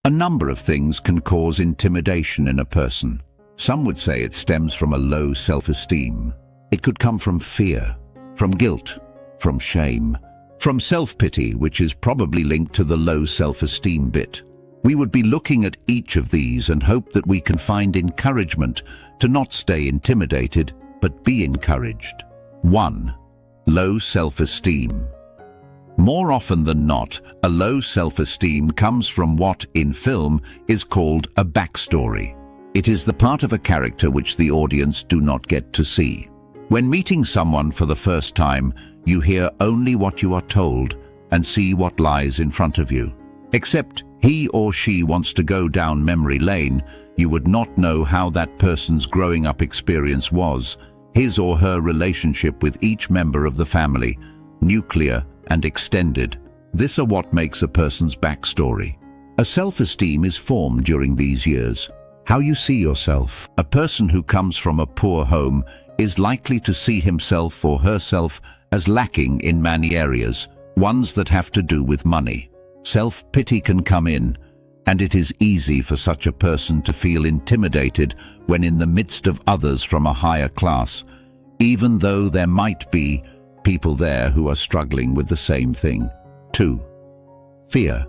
A number of things can cause intimidation in a person. Some would say it stems from a low self-esteem. It could come from fear, from guilt, from shame, from self-pity, which is probably linked to the low self-esteem bit. We would be looking at each of these and hope that we can find encouragement to not stay intimidated, but be encouraged. 1. Low self-esteem. More often than not, a low self-esteem comes from what, in film, is called a backstory. It is the part of a character which the audience do not get to see. When meeting someone for the first time, you hear only what you are told and see what lies in front of you. Except he or she wants to go down memory lane, you would not know how that person's growing up experience was, his or her relationship with each member of the family, nuclear and extended. This are what makes a person's backstory. A self-esteem is formed during these years. How you see yourself. A person who comes from a poor home is likely to see himself or herself as lacking in many areas, ones that have to do with money. Self-pity can come in, and it is easy for such a person to feel intimidated when in the midst of others from a higher class, even though there might be people there who are struggling with the same thing. 2. Fear.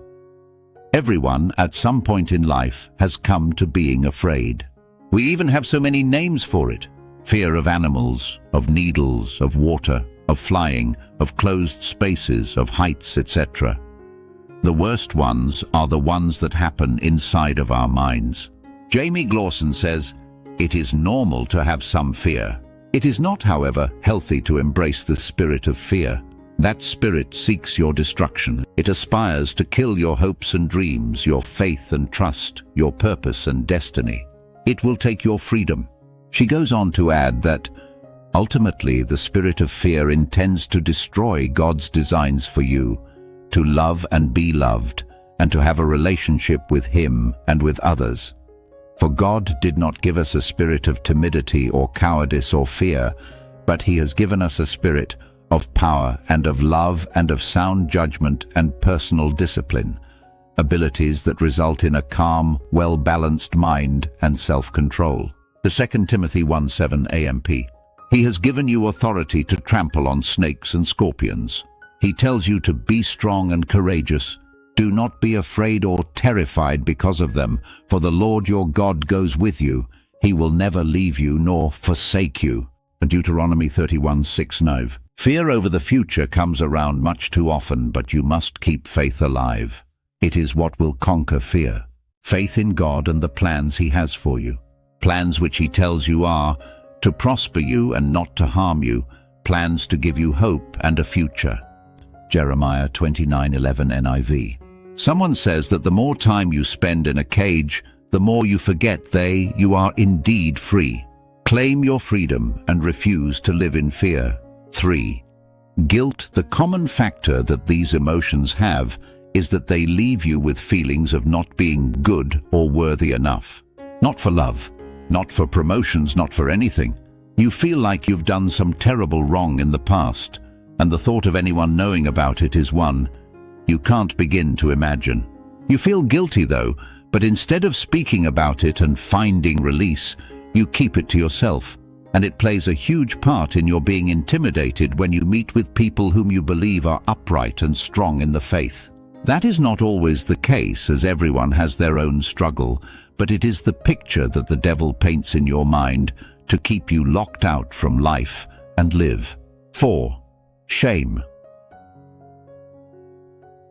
Everyone at some point in life has come to being afraid. We even have so many names for it. Fear of animals, of needles, of water, of flying, of closed spaces, of heights, etc. The worst ones are the ones that happen inside of our minds. Jamie Glawson says, "It is normal to have some fear. It is not, however, healthy to embrace the spirit of fear. That spirit seeks your destruction. It aspires to kill your hopes and dreams, your faith and trust, your purpose and destiny. It will take your freedom." She goes on to add that, ultimately, the spirit of fear intends to destroy God's designs for you, to love and be loved, and to have a relationship with Him and with others. For God did not give us a spirit of timidity or cowardice or fear, but He has given us a spirit of power and of love and of sound judgment and personal discipline, abilities that result in a calm, well-balanced mind and self-control. The 2 Timothy 1:7 AMP. He has given you authority to trample on snakes and scorpions. He tells you to be strong and courageous. Do not be afraid or terrified because of them, for the Lord your God goes with you. He will never leave you nor forsake you. Deuteronomy 31:6-9. Fear over the future comes around much too often, but you must keep faith alive. It is what will conquer fear. Faith in God and the plans He has for you. Plans which He tells you are to prosper you and not to harm you, plans to give you hope and a future. Jeremiah 29:11 NIV. Someone says that the more time you spend in a cage, the more you forget you are indeed free. Claim your freedom and refuse to live in fear. 3. Guilt. The common factor that these emotions have is that they leave you with feelings of not being good or worthy enough. Not for love, not for promotions, not for anything. You feel like you've done some terrible wrong in the past, and the thought of anyone knowing about it is one you can't begin to imagine. You feel guilty though, but instead of speaking about it and finding release, you keep it to yourself, and it plays a huge part in your being intimidated when you meet with people whom you believe are upright and strong in the faith. That is not always the case, as everyone has their own struggle, but it is the picture that the devil paints in your mind to keep you locked out from life and live. 4. Shame.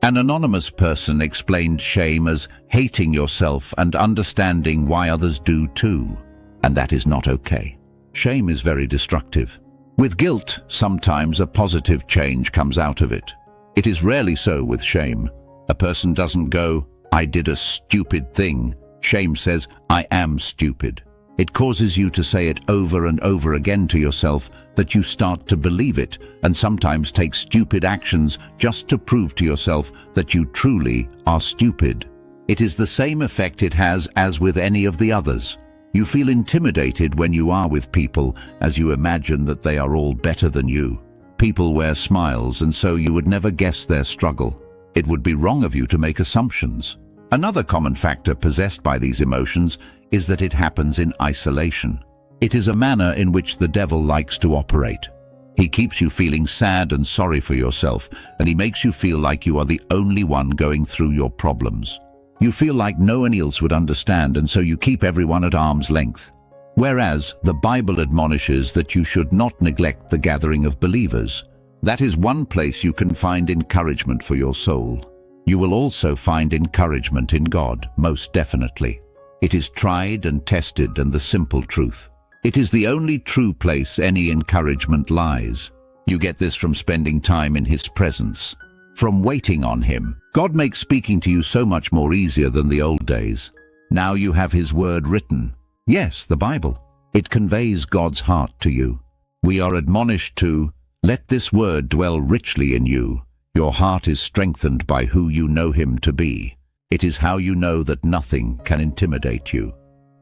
An anonymous person explained shame as hating yourself and understanding why others do too, and that is not okay. Shame is very destructive. With guilt, sometimes a positive change comes out of it. It is rarely so with shame. A person doesn't go, "I did a stupid thing." Shame says, "I am stupid." It causes you to say it over and over again to yourself that you start to believe it, and sometimes take stupid actions just to prove to yourself that you truly are stupid. It is the same effect it has as with any of the others. You feel intimidated when you are with people, as you imagine that they are all better than you. People wear smiles, and so you would never guess their struggle. It would be wrong of you to make assumptions. Another common factor possessed by these emotions is that it happens in isolation. It is a manner in which the devil likes to operate. He keeps you feeling sad and sorry for yourself, and he makes you feel like you are the only one going through your problems. You feel like no one else would understand, and so you keep everyone at arm's length. Whereas the Bible admonishes that you should not neglect the gathering of believers. That is one place you can find encouragement for your soul. You will also find encouragement in God, most definitely. It is tried and tested and the simple truth. It is the only true place any encouragement lies. You get this from spending time in His presence, from waiting on Him. God makes speaking to you so much more easier than the old days. Now you have His word written. Yes, the Bible. It conveys God's heart to you. We are admonished to let this word dwell richly in you. Your heart is strengthened by who you know Him to be. It is how you know that nothing can intimidate you.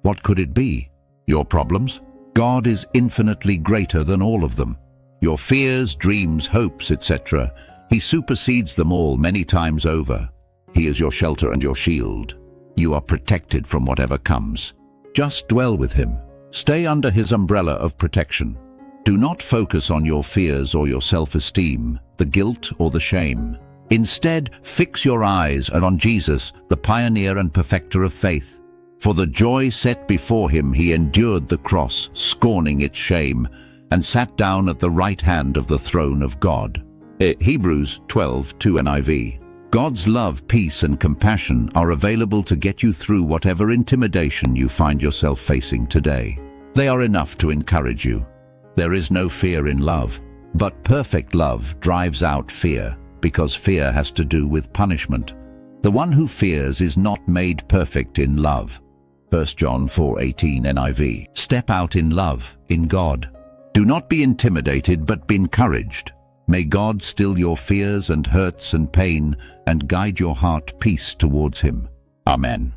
What could it be? Your problems? God is infinitely greater than all of them. Your fears, dreams, hopes, etc. He supersedes them all many times over. He is your shelter and your shield. You are protected from whatever comes. Just dwell with Him. Stay under His umbrella of protection. Do not focus on your fears or your self-esteem, the guilt or the shame. Instead, fix your eyes on Jesus, the pioneer and perfecter of faith. For the joy set before Him, He endured the cross, scorning its shame, and sat down at the right hand of the throne of God. Hebrews 12:2 NIV. God's love, peace, and compassion are available to get you through whatever intimidation you find yourself facing today. They are enough to encourage you. There is no fear in love, but perfect love drives out fear, because fear has to do with punishment. The one who fears is not made perfect in love. 1 John 4:18 NIV. Step out in love, in God. Do not be intimidated, but be encouraged. May God still your fears and hurts and pain and guide your heart peace towards Him. Amen.